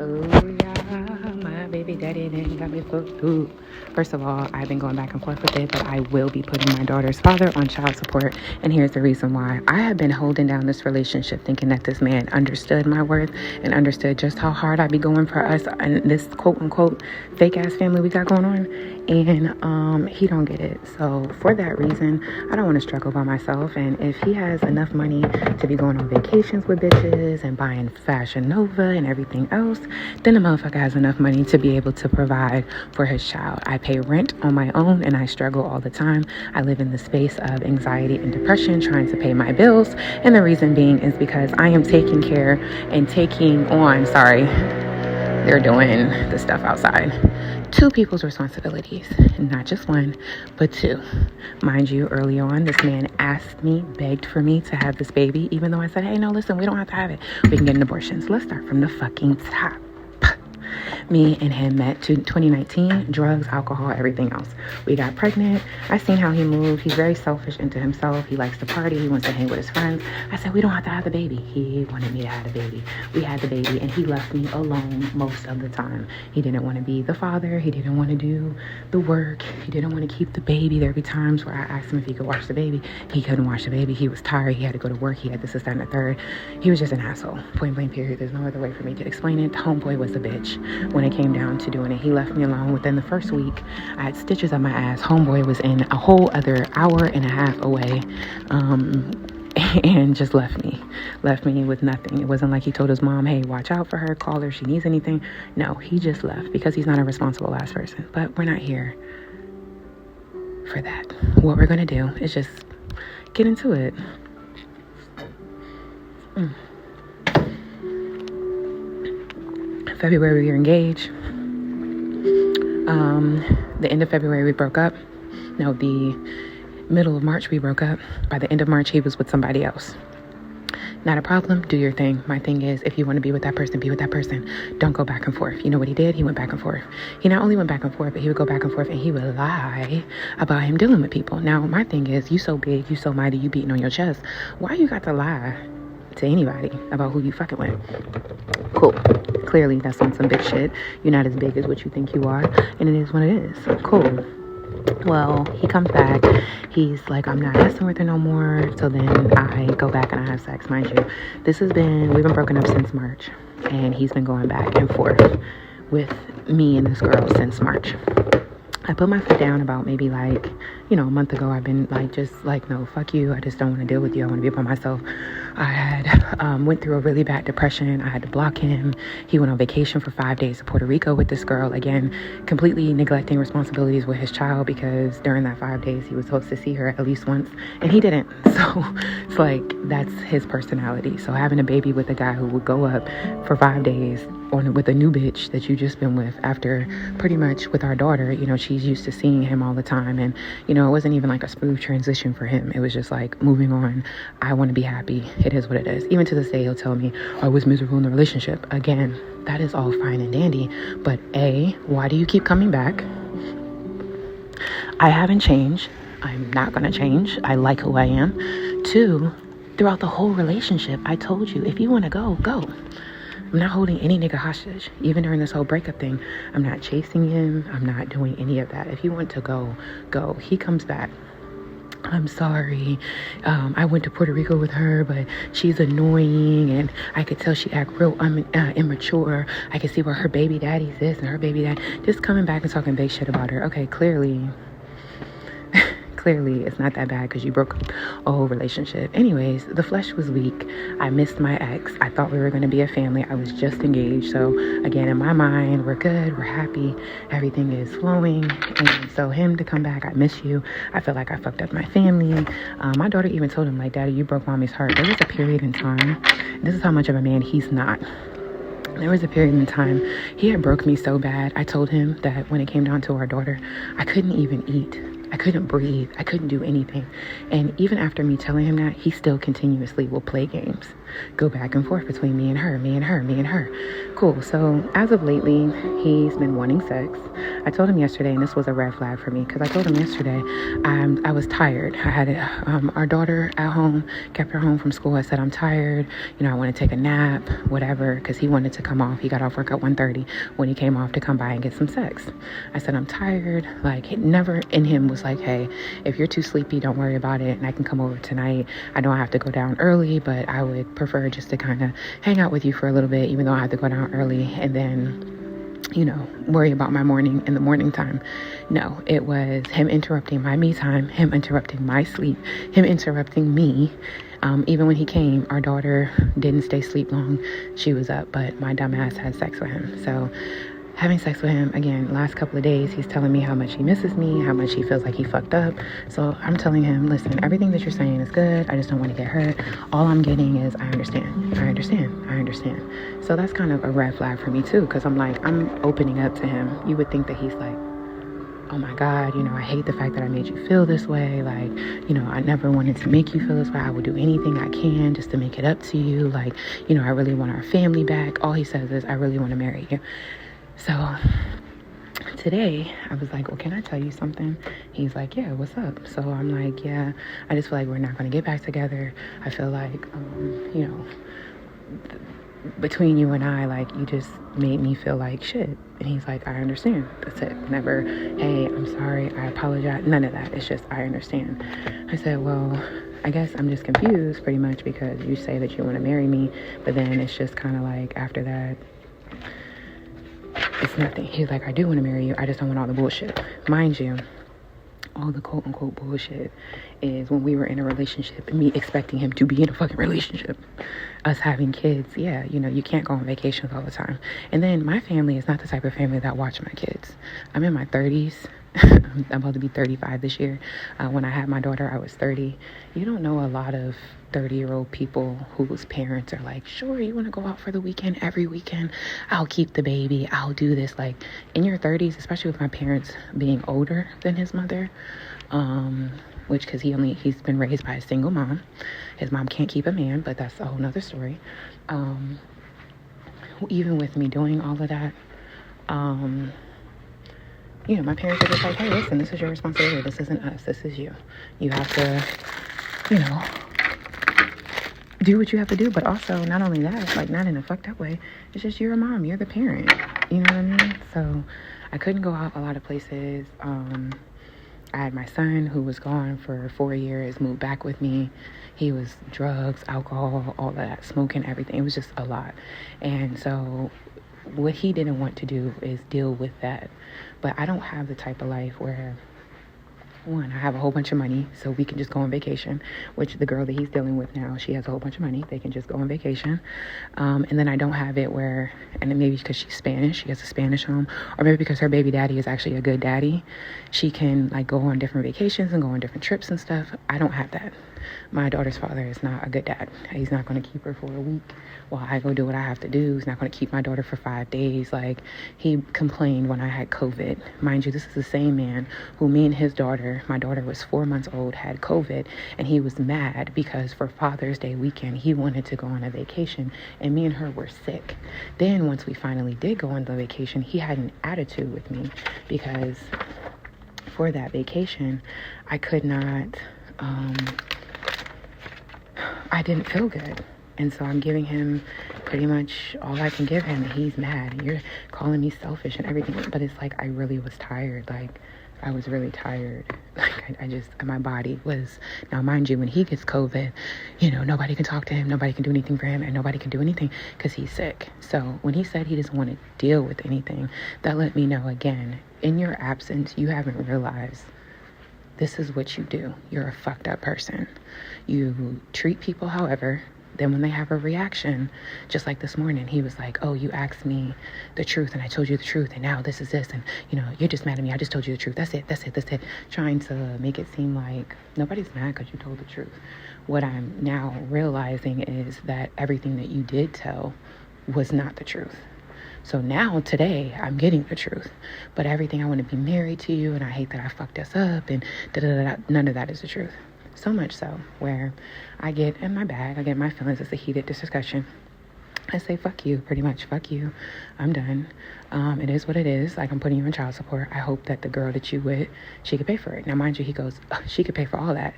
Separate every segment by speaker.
Speaker 1: Oh yeah, my baby daddy done got me fucked up. First of all, I've been going back and forth with it, but I will be putting my daughter's father on child support. And here's the reason why. I have been holding down this relationship thinking that this man understood my worth and understood just how hard I'd be going for us and this quote unquote fake ass family we got going on. And he don't get it. So for that reason, I don't want to struggle by myself. And if he has enough money to be going on vacations with bitches and buying Fashion Nova and everything else, then the motherfucker has enough money to be able to provide for his child. I pay rent on my own and I struggle all the time. I live in the space of anxiety and depression trying to pay my bills. And the reason being is because I am taking care and taking on, they're doing the stuff outside. 2 people's responsibilities, not just one, but 2. Mind you, early on, this man asked me, begged for me to have this baby, even though I said, hey, no, listen, we don't have to have it. We can get an abortion. So let's start from the fucking top. Me and him met in 2019, drugs, alcohol, everything else. We got pregnant. I seen how he moved. He's very selfish into himself. He likes to party. He wants to hang with his friends. I said, we don't have to have the baby. He wanted me to have the baby. We had the baby and he left me alone most of the time. He didn't want to be the father. He didn't want to do the work. He didn't want to keep the baby. There'd be times where I asked him if he could watch the baby. He couldn't watch the baby. He was tired. He had to go to work. He had this, that, and the third. He was just an asshole. Point blank period. There's no other way for me to explain it. Homeboy was a bitch when it came down to doing it. He left me alone. Within the first week, I had stitches on my ass. Homeboy was in a whole other hour and a half away, and just left me with nothing. It wasn't like he told his mom, hey, watch out for her, call her if she needs anything. No, he just left because he's not a responsible ass person. But we're not here for that. What we're gonna do is just get into it. February we were engaged. The end of February we broke up. No, the middle of March we broke up. By the end of March he was with somebody else. Not a problem. Do your thing. My thing is, if you want to be with that person, be with that person. Don't go back and forth. You know what he did? He went back and forth. He not only went back and forth, but he would go back and forth and he would lie about him dealing with people. Now, my thing is, you so big, you so mighty, you beating on your chest. Why you got to lie to anybody about who you fucking with? Cool. Clearly, that's on some big shit. You're not as big as what you think you are, and it is what it is. Cool. Well, he comes back. He's like, I'm not messing with her no more. So then I go back and I have sex. Mind you, we've been broken up since March, and he's been going back and forth with me and this girl since March. I put my foot down about maybe a month ago. I've been no, fuck you. I just don't want to deal with you. I want to be by myself. I had went through a really bad depression. I had to block him. He went on vacation for 5 days to Puerto Rico with this girl. Again, completely neglecting responsibilities with his child because during that 5 days he was supposed to see her at least once and he didn't. So it's like, that's his personality. So having a baby with a guy who would go up for 5 days with a new bitch that you just been with after pretty much with our daughter, she's used to seeing him all the time. And, it wasn't even like a smooth transition for him. It was just like moving on. I want to be happy. It is what it is. Even to this day, he'll tell me I was miserable in the relationship. Again, that is all fine and dandy. But A, why do you keep coming back? I haven't changed. I'm not going to change. I like who I am. 2, throughout the whole relationship, I told you, if you want to go, go. I'm not holding any nigga hostage. Even during this whole breakup thing, I'm not chasing him. I'm not doing any of that. If you want to go, go. He comes back. I'm sorry. I went to Puerto Rico with her, but she's annoying, and I could tell she act real immature. I could see where her baby daddy's this and her baby dad. Just coming back and talking big shit about her. Okay, clearly it's not that bad because you broke up a whole relationship. Anyways, the flesh was weak. I missed my ex. I thought we were going to be a family. I was just engaged. So again, in my mind, we're good. We're happy. Everything is flowing. And so him to come back, I miss you. I feel like I fucked up my family. My daughter even told him, like, Daddy, you broke mommy's heart. There was a period in time. This is how much of a man he's not. There was a period in time he had broke me so bad. I told him that when it came down to our daughter, I couldn't even eat. I couldn't breathe. I couldn't do anything. And even after me telling him that, he still continuously will play games, go back and forth between me and her, me and her, me and her. Cool. So as of lately, he's been wanting sex. I told him yesterday, and this was a red flag for me, because I told him yesterday I was tired. I had our daughter at home, kept her home from school. I said, I'm tired. I want to take a nap, whatever, because he wanted to come off. He got off work at 1:30 when he came off to come by and get some sex. I said, I'm tired. Like, it never in him was like, hey, if you're too sleepy, don't worry about it, and I can come over tonight. I know I have to go down early, but I would prefer just to kind of hang out with you for a little bit, even though I have to go down early, and then worry about my morning in the morning time. No, it was him interrupting my me time, him interrupting my sleep, him interrupting me. Even when he came, our daughter didn't stay asleep long. She was up, but my dumb ass had sex with him. So having sex with him, again, last couple of days, he's telling me how much he misses me, how much he feels like he fucked up. So I'm telling him, listen, everything that you're saying is good. I just don't want to get hurt. All I'm getting is, I understand. So that's kind of a red flag for me too, because I'm opening up to him. You would think that he's like, oh my God, I hate the fact that I made you feel this way. Like, I never wanted to make you feel this way. I will do anything I can just to make it up to you. Like, I really want our family back. All he says is, I really want to marry you. So today I was like, well, can I tell you something? He's like, yeah, what's up? So I'm like, yeah, I just feel like we're not going to get back together. I feel like, between you and I, like, you just made me feel like shit. And he's like, I understand. That's it. Never, hey, I'm sorry, I apologize. None of that. It's just, I understand. I said, well, I guess I'm just confused pretty much, because you say that you want to marry me, but then it's just kind of like after that, it's nothing. He's like, I do want to marry you. I just don't want all the bullshit. Mind you, all the quote unquote bullshit is when we were in a relationship and me expecting him to be in a fucking relationship. Us having kids. Yeah, you can't go on vacations all the time. And then my family is not the type of family that watch my kids. I'm in my 30s. I'm about to be 35 this year. When I had my daughter, I was 30. You don't know a lot of 30-year-old people whose parents are like, sure, you want to go out for the weekend, every weekend, I'll keep the baby, I'll do this. Like, in your 30s, especially with my parents being older than his mother, which, because he's been raised by a single mom. His mom can't keep a man, but that's a whole nother story. Even with me doing all of that, my parents are just like, hey, listen, this is your responsibility. This isn't us. This is you. You have to, do what you have to do. But also, not only that, like, not in a fucked up way. It's just, you're a mom. You're the parent. You know what I mean? So I couldn't go out a lot of places. I had my son, who was gone for 4 years, moved back with me. He was drugs, alcohol, all of that, smoking, everything. It was just a lot. And so what he didn't want to do is deal with that. But I don't have the type of life where, one, I have a whole bunch of money, so we can just go on vacation, which the girl that he's dealing with now, she has a whole bunch of money. They can just go on vacation. And then I don't have it where, and maybe because she's Spanish, she has a Spanish home, or maybe because her baby daddy is actually a good daddy, she can, like, go on different vacations and go on different trips and stuff. I don't have that. My daughter's father is not a good dad. He's not going to keep her for a week while I go do what I have to do. He's not going to keep my daughter for 5 days. Like, he complained when I had COVID. Mind you, this is the same man who, me and his daughter, my daughter was 4 months old, had COVID, and he was mad because for Father's Day weekend, he wanted to go on a vacation, and me and her were sick. Then once we finally did go on the vacation, he had an attitude with me because for that vacation, I could not, I didn't feel good. And so I'm giving him pretty much all I can give him. And he's mad. And you're calling me selfish and everything. But it's like, I really was tired. Like, I was really tired. Like, I just, my body was, now mind you, when he gets COVID, nobody can talk to him. Nobody can do anything for him. And nobody can do anything because he's sick. So when he said he doesn't want to deal with anything, that let me know, again, in your absence, you haven't realized this is what you do. You're a fucked up person. You treat people however. Then when they have a reaction, just like this morning, he was like, oh, you asked me the truth and I told you the truth. And now this is this. And, you're just mad at me. I just told you the truth. That's it. Trying to make it seem like nobody's mad because you told the truth. What I'm now realizing is that everything that you did tell was not the truth. So now today I'm getting the truth. But everything, I want to be married to you and I hate that I fucked us up and none of that is the truth. So much so where I get in my bag, I get my feelings. It's a heated discussion. I say, fuck you, pretty much. Fuck you. I'm done. It is what it is. Like, I'm putting you on child support. I hope that the girl that you with, she could pay for it. Now, mind you, he goes, she could pay for all that.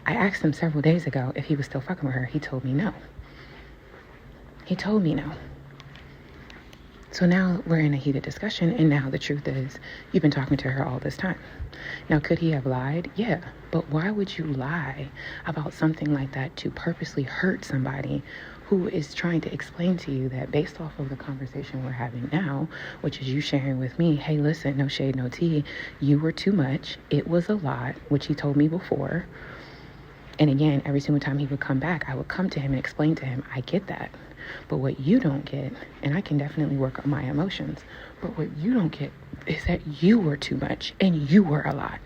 Speaker 1: I asked him several days ago if he was still fucking with her. He told me no. He told me no. So now we're in a heated discussion, and now the truth is, you've been talking to her all this time. Now, could he have lied? Yeah. But why would you lie about something like that to purposely hurt somebody who is trying to explain to you that based off of the conversation we're having now, which is you sharing with me, hey, listen, no shade, no tea, you were too much. It was a lot, which he told me before. And again, every single time he would come back, I would come to him and explain to him, I get that. But what you don't get, and I can definitely work on my emotions, but what you don't get is that you were too much and you were a lot.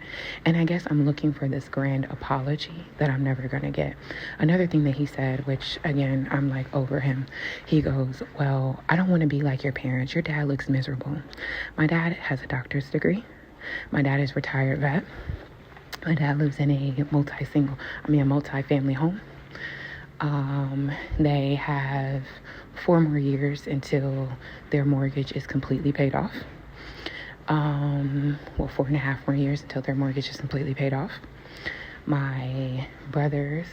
Speaker 1: And I guess I'm looking for this grand apology that I'm never going to get. Another thing that he said, which again, I'm like over him. He goes, well, I don't want to be like your parents. Your dad looks miserable. My dad has a doctor's degree. My dad is a retired vet. My dad lives in a multi-family home. They have 4 more years until their mortgage is completely paid off. 4.5 more years until their mortgage is completely paid off. My brother's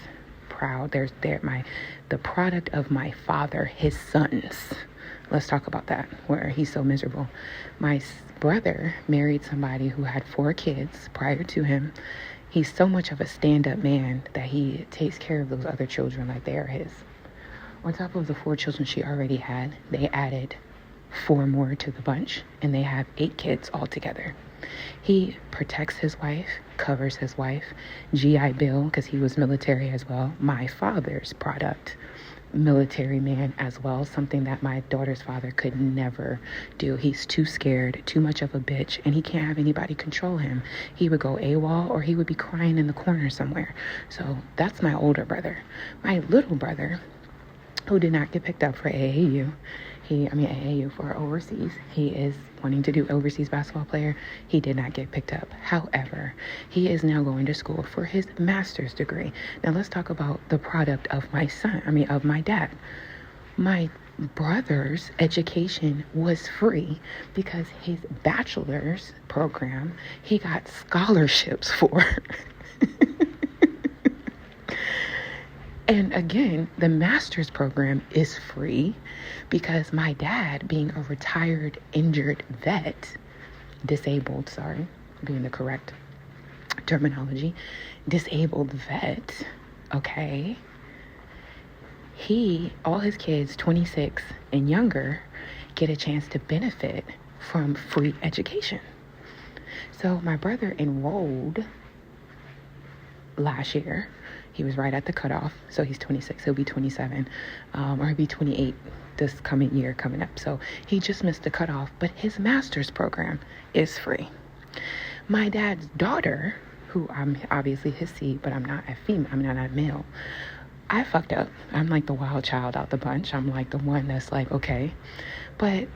Speaker 1: the product of my father, his sons. Let's talk about that, where he's so miserable. My brother married somebody who had 4 kids prior to him. He's so much of a stand-up man that he takes care of those other children like they are his. On top of the 4 children she already had, they added 4 more to the bunch, and they have 8 kids altogether. He protects his wife, covers his wife, GI Bill, because he was military as well. My father's product, military man as well, something that my daughter's father could never do. He's too scared, too much of a bitch, and he can't have anybody control him. He would go AWOL or he would be crying in the corner somewhere. So that's my older brother. My little brother, who did not get picked up for AAU for overseas. He is wanting to do overseas basketball player. He did not get picked up. However, he is now going to school for his master's degree. Now let's talk about the product of my dad. My brother's education was free because his bachelor's program, he got scholarships for. And again, the master's program is free because my dad, being a retired, injured vet, disabled terminology, disabled vet, okay? All his kids, 26 and younger, get a chance to benefit from free education. So my brother enrolled last year. He was right at the cutoff. So he's 26. He'll be 27. Or he'll be 28 this coming year coming up. So he just missed the cutoff. But his master's program is free. My dad's daughter, who I'm obviously his seed, but I'm not a male. I fucked up. I'm like the wild child out the bunch. I'm like the one that's like, okay. But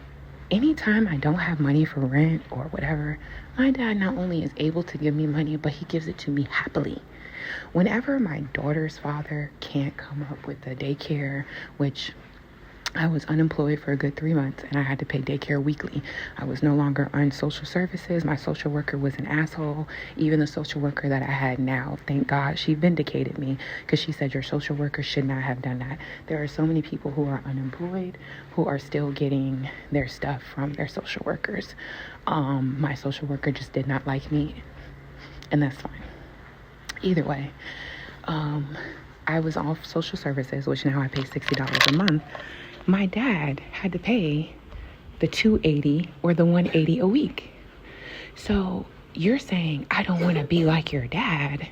Speaker 1: anytime I don't have money for rent or whatever, my dad not only is able to give me money, but he gives it to me happily. Whenever my daughter's father can't come up with the daycare, which I was unemployed for a good 3 months and I had to pay daycare weekly. I was no longer on social services. My social worker was an asshole. Even the social worker that I had now, thank God, she vindicated me because she said your social worker should not have done that. There are so many people who are unemployed who are still getting their stuff from their social workers. My social worker just did not like me, and that's fine. Either way, I was off social services, which now I pay $60 a month. My dad had to pay the $280 or the $180 a week. So you're saying, I don't want to be like your dad.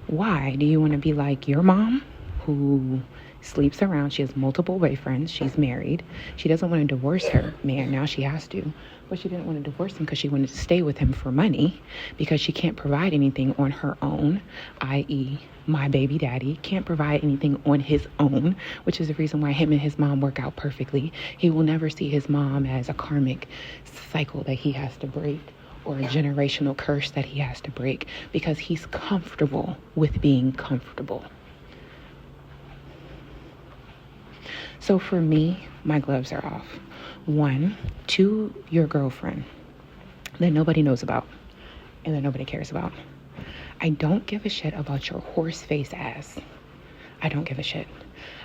Speaker 1: Why? Do you want to be like your mom, who sleeps around. She has multiple boyfriends. She's married. She doesn't want to divorce her man. Now she has to. But she didn't want to divorce him because she wanted to stay with him for money, because she can't provide anything on her own, i.e., my baby daddy can't provide anything on his own, which is the reason why him and his mom work out perfectly. He will never see his mom as a karmic cycle that he has to break, or a generational curse that he has to break, because he's comfortable with being comfortable. So for me, my gloves are off. 1, to your girlfriend that nobody knows about and that nobody cares about. I don't give a shit about your horse face ass. I don't give a shit.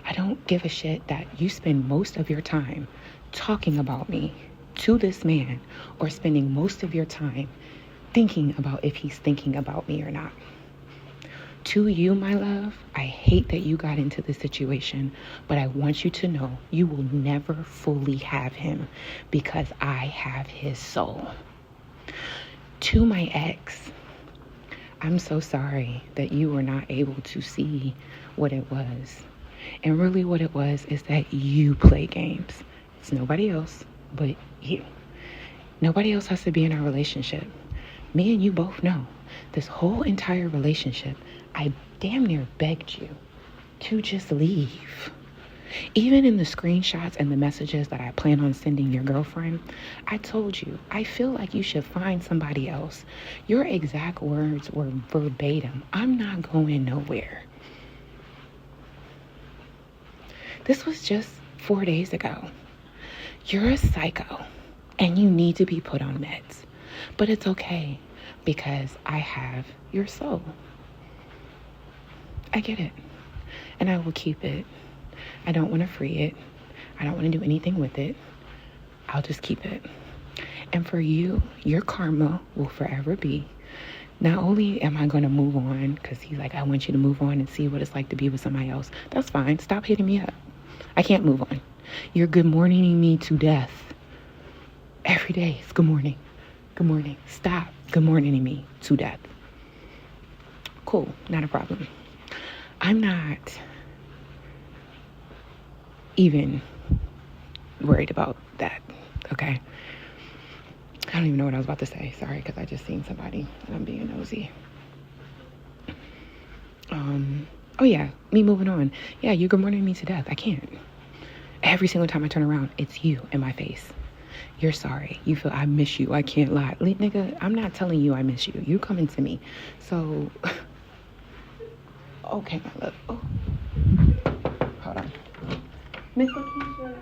Speaker 1: I don't give a shit that you spend most of your time talking about me to this man, or spending most of your time thinking about if he's thinking about me or not. To you, my love, I hate that you got into this situation, but I want you to know you will never fully have him, because I have his soul. To my ex, I'm so sorry that you were not able to see what it was. And really what it was is that you play games. It's nobody else but you. Nobody else has to be in our relationship. Me and you both know this whole entire relationship, I damn near begged you to just leave. Even in the screenshots and the messages that I plan on sending your girlfriend, I told you, I feel like you should find somebody else. Your exact words were verbatim. I'm not going nowhere. This was just 4 days ago. You're a psycho and you need to be put on meds. But it's okay, because I have your soul. I get it. And I will keep it. I don't want to free it. I don't want to do anything with it. I'll just keep it. And for you, your karma will forever be, not only am I going to move on, because he's like, I want you to move on and see what it's like to be with somebody else. That's fine. Stop hitting me up. I can't move on. You're good morning me to death. Every day it's good morning. Good morning. Stop good morning me to death. Cool. Not a problem. I'm not even worried about that. Okay. I don't even know what I was about to say. Sorry, because I just seen somebody and I'm being nosy. Oh yeah, me moving on. Yeah, you good morning me to death. I can't. Every single time I turn around, it's you in my face. You're sorry. You feel I miss you. I can't lie. Nigga, I'm not telling you I miss you. You coming to me. So, okay, my love. Oh. Hold on. Miss Lakeisha.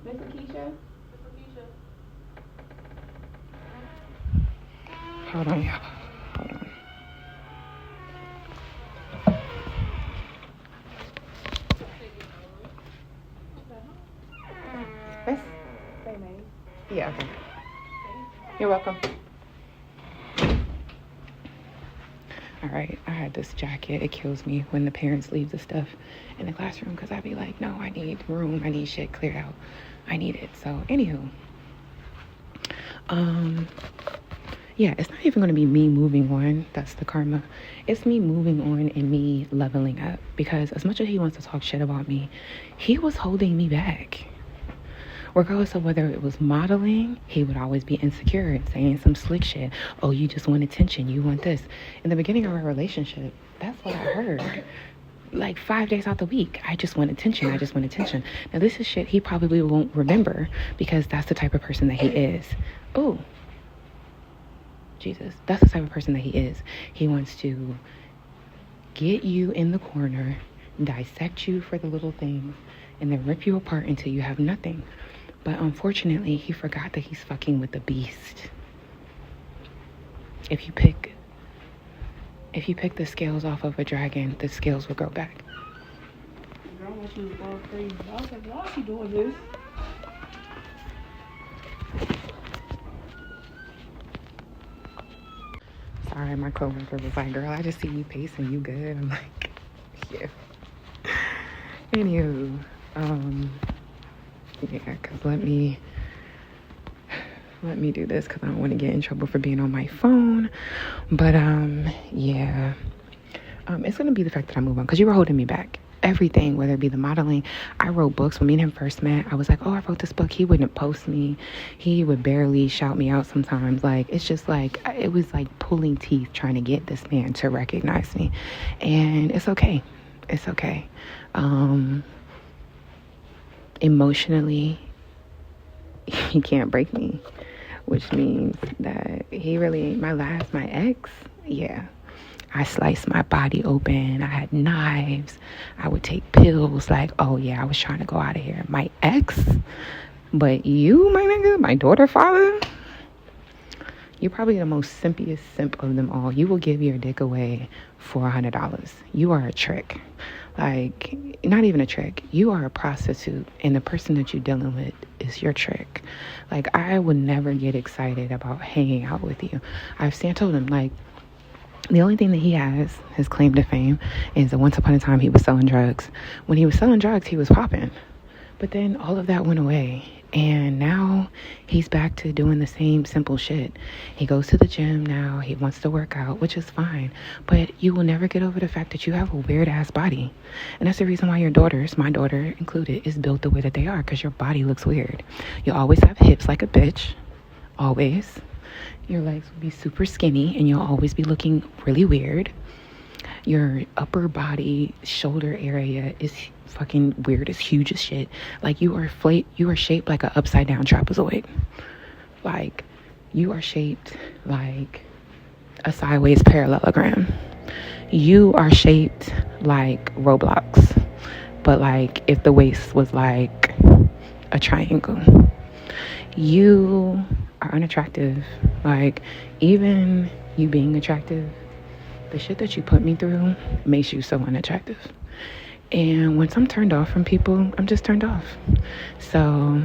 Speaker 1: Miss Lakeisha. Hold on, y'all. Hold on. Miss? Yeah, okay. You're welcome. All right, I had this jacket. It kills me when the parents leave the stuff in the classroom, because I'd be like, no, I need room. I need shit cleared out. I need it. So, anywho. Yeah, it's not even going to be me moving on. That's the karma. It's me moving on and me leveling up, because as much as he wants to talk shit about me, he was holding me back. Regardless of whether it was modeling, he would always be insecure and saying some slick shit. Oh, you just want attention. You want this. In the beginning of our relationship, that's what I heard. Like 5 days out the week, I just want attention. I just want attention. Now, this is shit he probably won't remember, because that's the type of person that he is. Oh, Jesus. That's the type of person that he is. He wants to get you in the corner, dissect you for the little things, and then rip you apart until you have nothing. But unfortunately, he forgot that he's fucking with the beast. If you pick the scales off of a dragon, the scales will grow back.
Speaker 2: Girl, when she was going crazy, I was like, why is she doing this?
Speaker 1: Sorry, my coworker was like, girl, I just see you pacing, you good? I'm like, yeah. Anywho, yeah, because let me do this, because I don't want to get in trouble for being on my phone. But yeah, it's gonna be the fact that I move on, because you were holding me back. everything, whether it be the modeling. I wrote books. When me and him first met, I was like, oh, I wrote this book. He wouldn't post me. He would barely shout me out sometimes. Like, it's just like, it was like pulling teeth trying to get this man to recognize me. And it's okay. It's okay. Emotionally, he can't break me, which means that my ex, yeah. I sliced my body open. I had knives. I would take pills. Like, oh yeah, I was trying to go out of here. My ex, but you, my nigga, my daughter father, you're probably the most simpiest simp of them all. You will give your dick away for $100. You are a trick. Like, not even a trick. You are a prostitute, and the person that you're dealing with is your trick. Like, I would never get excited about hanging out with you. I told him, like, the only thing that he has, his claim to fame, is that once upon a time he was selling drugs. When he was selling drugs, he was popping. But then all of that went away. And now he's back to doing the same simple shit. He goes to the gym now. He wants to work out, which is fine. But you will never get over the fact that you have a weird-ass body. And that's the reason why your daughters, my daughter included, is built the way that they are, because your body looks weird. You always have hips like a bitch. Always. Your legs will be super skinny and you'll always be looking really weird. Your upper body shoulder area is fucking weird. It's huge as shit. Like, you are shaped like an upside down trapezoid. Like, you are shaped like a sideways parallelogram. You are shaped like Roblox, but like if the waist was like a triangle. You are unattractive. Like, even you being attractive, the shit that you put me through makes you so unattractive. And once I'm turned off from people, I'm just turned off. So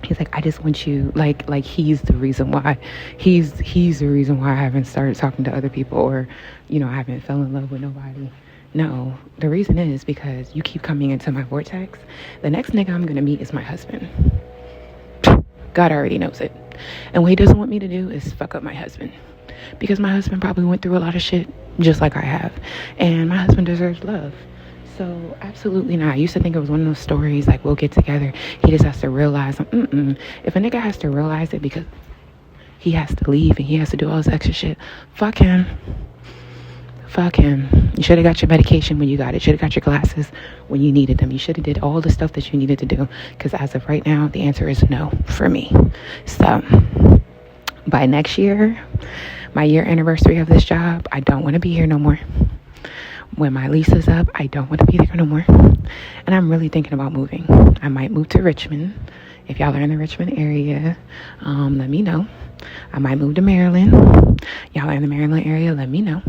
Speaker 1: he's like, I just want you, like he's the reason why I haven't started talking to other people, or, you know, I haven't fell in love with nobody. No, the reason is because you keep coming into my vortex. The next nigga I'm gonna meet is my husband. God already knows it. And what he doesn't want me to do is fuck up my husband. Because my husband probably went through a lot of shit just like I have. And my husband deserves love. So absolutely not. I used to think it was one of those stories like, we'll get together. He just has to realize. If a nigga has to realize it because he has to leave and he has to do all this extra shit, fuck him. Fuck him. You should have got your medication when you got it. Should have got your glasses when you needed them. You should have did all the stuff that you needed to do. Because as of right now, the answer is no for me. So by next year, my year anniversary of this job, I don't want to be here no more. When my lease is up, I don't want to be there no more. And I'm really thinking about moving. I might move to Richmond. If y'all are in the Richmond area, let me know. I might move to Maryland. Y'all are in the Maryland area, let me know.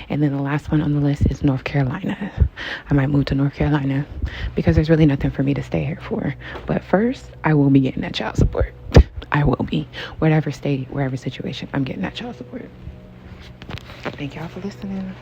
Speaker 1: And then the last one on the list is North Carolina. I might move to North Carolina because there's really nothing for me to stay here for. But first, I will be getting that child support. I will be. Whatever state, wherever situation, I'm getting that child support. Thank y'all for listening.